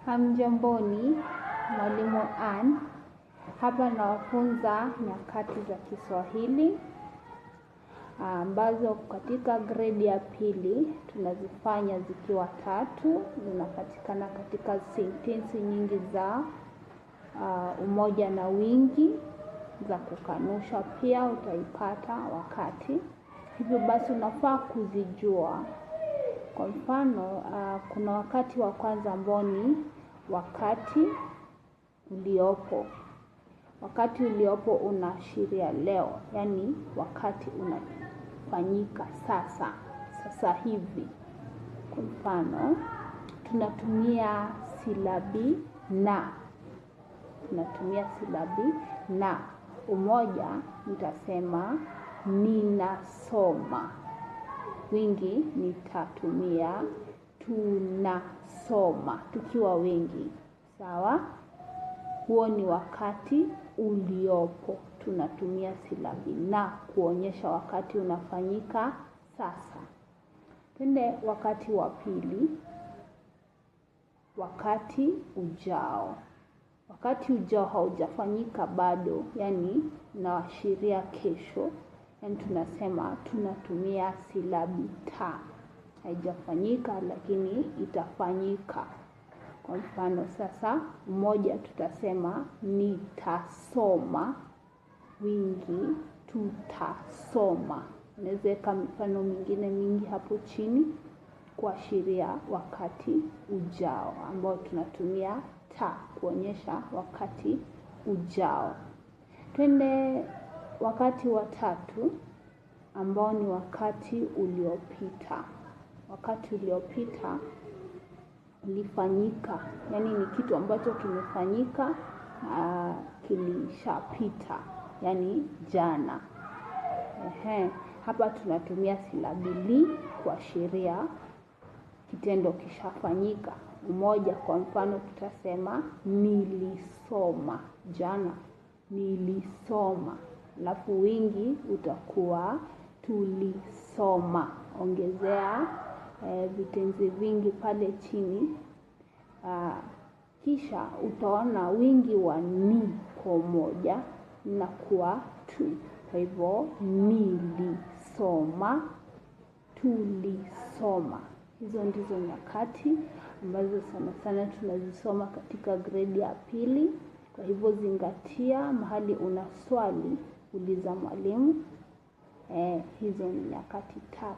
Hamjamboni, mwalimu Ann. Hapa nawafunza nyakati za Kiswahili ambazo katika grade ya pili tunazifanya zikiwa 3. Zinapatikana katika sentensi nyingi za umoja na wingi, za kukanusha pia utaipata wakati. Hivyo basi unafaa kuzijua. Kwa mfano, kuna wakati wa kwanza ambao ni wakati uliopo. Wakati uliopo unaashiria leo, yani wakati unafanyika sasa hivi. Kwa mfano, tunatumia silabi na. Umoja nitasema ninasoma. Wingi nitatumia tunasoma tukiwa wengi. Sawa? Huo ni wakati uliopo. Tunatumia silabi na kuonyesha wakati unafanyika sasa. Twende wakati wa pili. Wakati ujao. Wakati ujao haujafanyika bado, yani unaashiria kesho. Yani tunasema tunatumia silabi ta. Haijafanyika lakini itafanyika. Kwa mfano sasa, mmoja tutasema nitasoma, wingi tutasoma. Naweza mifano mingine mingi hapo chini kuashiria wakati ujao ambao tunatumia ta kuonyesha wakati ujao. Twende wakati wa 3 ambao ni wakati uliopita. Wakati uliopita ulifanyika, yani ni kitu ambacho kimefanyika kilishapita, yani jana. Hapa tunatumia silabi li kuashiria kitendo kishafanyika. Umoja kwa mfano tutasema nilisoma jana, nilisoma. Alafu wingi utakuwa tulisoma. Ongezea vitenzi vingi pale chini. Kisha utaona wingi wa ni kwa moja na kuwa tu. Kwa hivyo nilisoma, tulisoma. Hizo ndizo nyakati ambazo sana tunazisoma katika grade ya pili. Kwa hivyo zingatia, mahali una swali uliza mwalimu. Hizo ni nyakati 3.